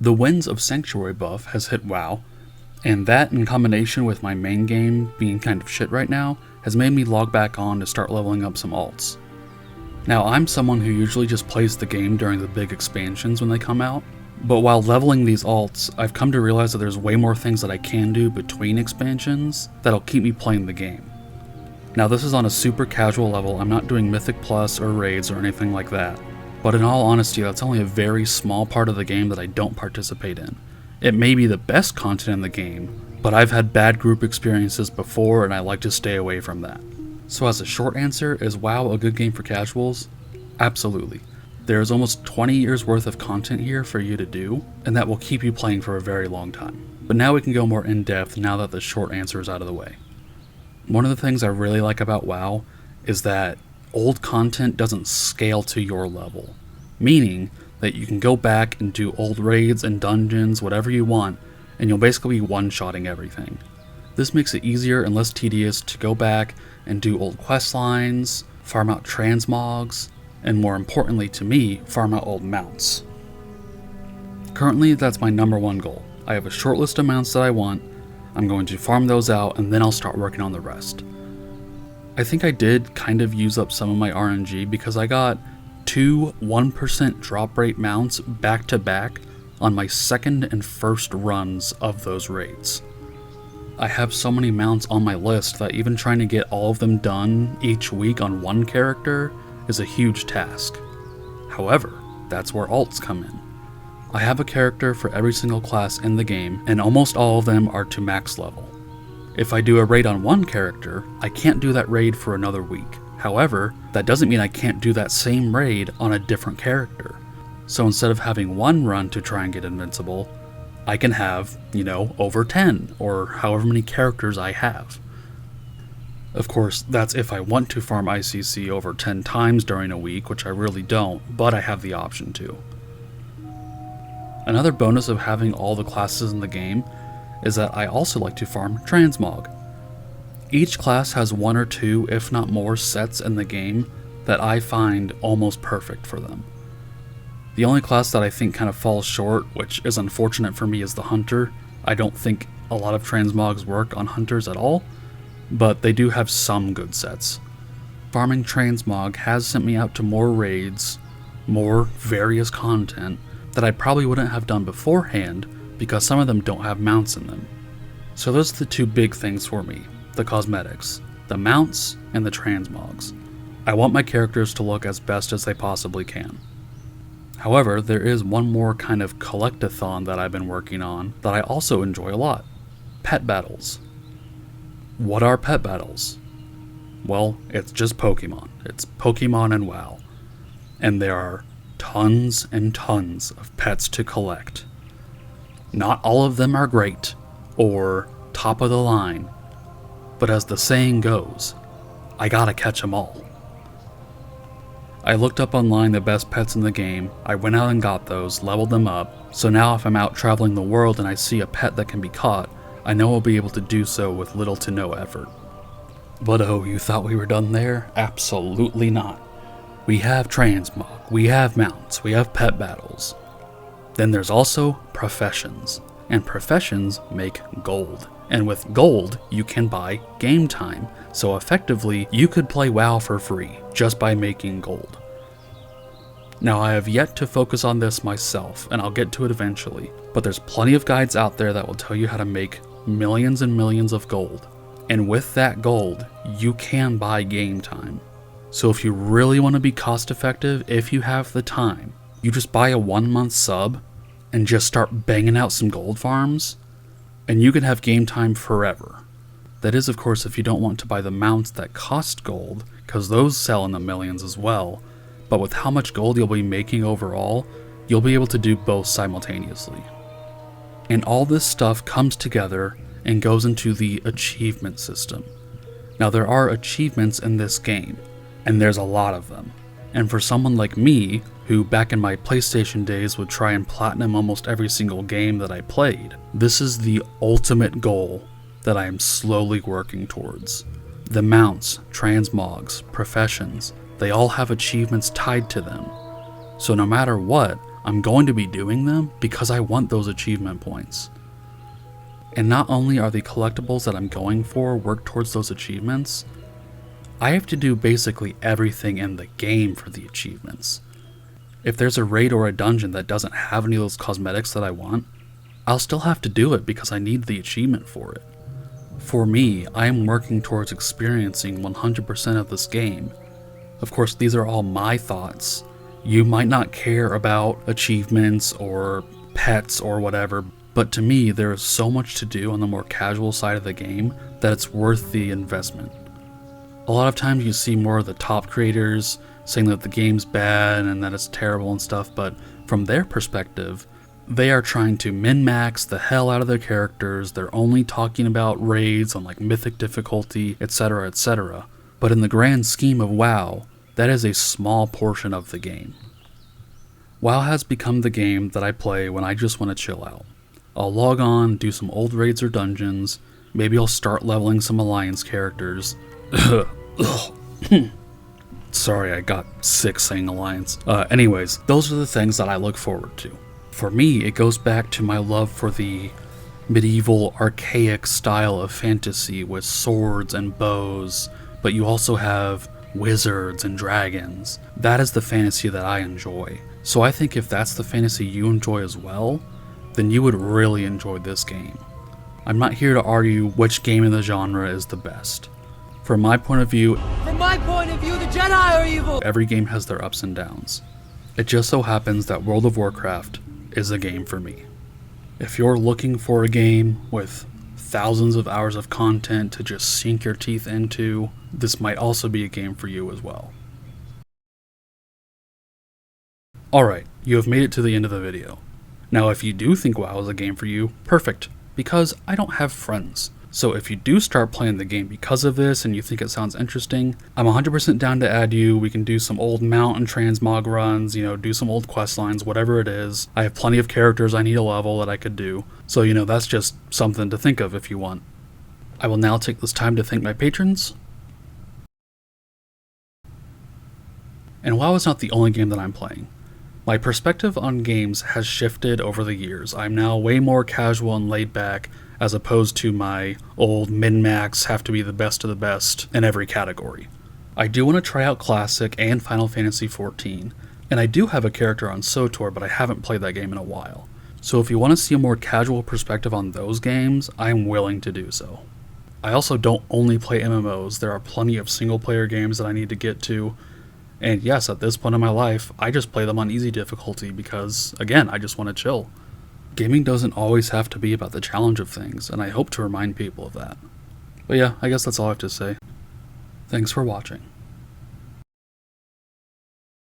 The Winds of Sanctuary buff has hit WoW, and that in combination with my main game being kind of shit right now has made me log back on to start leveling up some alts. Now I'm someone who usually just plays the game during the big expansions when they come out, but while leveling these alts, I've come to realize that there's way more things that I can do between expansions that'll keep me playing the game. Now this is on a super casual level, I'm not doing Mythic Plus or raids or anything like that, but in all honesty that's only a very small part of the game that I don't participate in. It may be the best content in the game, but I've had bad group experiences before and I like to stay away from that. So as a short answer, is WoW a good game for casuals? Absolutely. There's almost 20 years worth of content here for you to do, and that will keep you playing for a very long time. But now we can go more in depth now that the short answer is out of the way. One of the things I really like about WoW is that old content doesn't scale to your level, meaning that you can go back and do old raids and dungeons, whatever you want, and you'll basically be one-shotting everything. This makes it easier and less tedious to go back and do old quest lines, farm out transmogs, and more importantly to me, farm out old mounts. Currently, that's my number one goal. I have a short list of mounts that I want, I'm going to farm those out and then I'll start working on the rest. I think I did kind of use up some of my RNG because I got 2 1% drop rate mounts back to back on my second and first runs of those raids. I have so many mounts on my list that even trying to get all of them done each week on one character is a huge task. However, that's where alts come in. I have a character for every single class in the game, and almost all of them are to max level. If I do a raid on one character, I can't do that raid for another week. However, that doesn't mean I can't do that same raid on a different character. So instead of having one run to try and get invincible, I can have, over 10, or however many characters I have. Of course, that's if I want to farm ICC over 10 times during a week, which I really don't, but I have the option to. Another bonus of having all the classes in the game is that I also like to farm transmog. Each class has 1 or 2, if not more, sets in the game that I find almost perfect for them. The only class that I think kind of falls short, which is unfortunate for me, is the Hunter. I don't think a lot of transmogs work on Hunters at all, but they do have some good sets. Farming transmog has sent me out to more raids, more various content, that I probably wouldn't have done beforehand because some of them don't have mounts in them. So those are the 2 big things for me, the cosmetics, the mounts, and the transmogs. I want my characters to look as best as they possibly can. However, there is one more kind of collectathon that I've been working on that I also enjoy a lot. Pet battles. What are pet battles? Well, it's just Pokemon. It's Pokemon and WoW. And there are tons and tons of pets to collect. Not all of them are great, or top of the line, but as the saying goes, I gotta catch 'em all. I looked up online the best pets in the game, I went out and got those, leveled them up, so now if I'm out traveling the world and I see a pet that can be caught, I know I'll be able to do so with little to no effort. But oh, you thought we were done there? Absolutely not. We have transmog, we have mounts, we have pet battles. Then there's also professions, and professions make gold. And with gold, you can buy game time, so effectively, you could play WoW for free, just by making gold. Now I have yet to focus on this myself, and I'll get to it eventually, but there's plenty of guides out there that will tell you how to make millions and millions of gold. And with that gold, you can buy game time. So if you really want to be cost effective, if you have the time, you just buy a 1-month sub and just start banging out some gold farms, and you can have game time forever. That is, of course, if you don't want to buy the mounts that cost gold, because those sell in the millions as well, but with how much gold you'll be making overall, you'll be able to do both simultaneously. And all this stuff comes together and goes into the achievement system. Now there are achievements in this game, and there's a lot of them. And for someone like me, who back in my PlayStation days would try and platinum almost every single game that I played, this is the ultimate goal that I am slowly working towards. The mounts, transmogs, professions, they all have achievements tied to them. So no matter what, I'm going to be doing them because I want those achievement points. And not only are the collectibles that I'm going for work towards those achievements, I have to do basically everything in the game for the achievements. If there's a raid or a dungeon that doesn't have any of those cosmetics that I want, I'll still have to do it because I need the achievement for it. For me, I am working towards experiencing 100% of this game. Of course, these are all my thoughts. You might not care about achievements or pets or whatever, but to me, there is so much to do on the more casual side of the game that it's worth the investment. A lot of times you see more of the top creators saying that the game's bad and that it's terrible and stuff, but from their perspective, they are trying to min-max the hell out of their characters. They're only talking about raids on like mythic difficulty, etc, etc. But in the grand scheme of WoW, that is a small portion of the game. WoW has become the game that I play when I just want to chill out. I'll log on, do some old raids or dungeons, maybe I'll start leveling some alliance characters. Sorry, I got sick saying alliance. Anyways, those are the things that I look forward to. For me, it goes back to my love for the medieval, archaic style of fantasy with swords and bows, but you also have wizards and dragons. That is the fantasy that I enjoy. So I think if that's the fantasy you enjoy as well, then you would really enjoy this game. I'm not here to argue which game in the genre is the best. From my point of view, the Jedi are evil! Every game has their ups and downs. It just so happens that World of Warcraft is a game for me. If you're looking for a game with thousands of hours of content to just sink your teeth into, this might also be a game for you as well. Alright, you have made it to the end of the video. Now if you do think WoW is a game for you, perfect, because I don't have friends. So if you do start playing the game because of this and you think it sounds interesting, I'm 100% down to add you. We can do some old mount and transmog runs, do some old quest lines, whatever it is. I have plenty of characters I need a level that I could do. So that's just something to think of if you want. I will now take this time to thank my patrons. And WoW is not the only game that I'm playing. My perspective on games has shifted over the years. I'm now way more casual and laid back, as opposed to my old min-max have to be the best of the best in every category. I do want to try out Classic and Final Fantasy XIV, and I do have a character on SWTOR, but I haven't played that game in a while. So if you want to see a more casual perspective on those games, I'm willing to do so. I also don't only play MMOs, there are plenty of single-player games that I need to get to, and yes, at this point in my life, I just play them on easy difficulty because, again, I just want to chill. Gaming doesn't always have to be about the challenge of things, and I hope to remind people of that. But yeah, I guess that's all I have to say. Thanks for watching.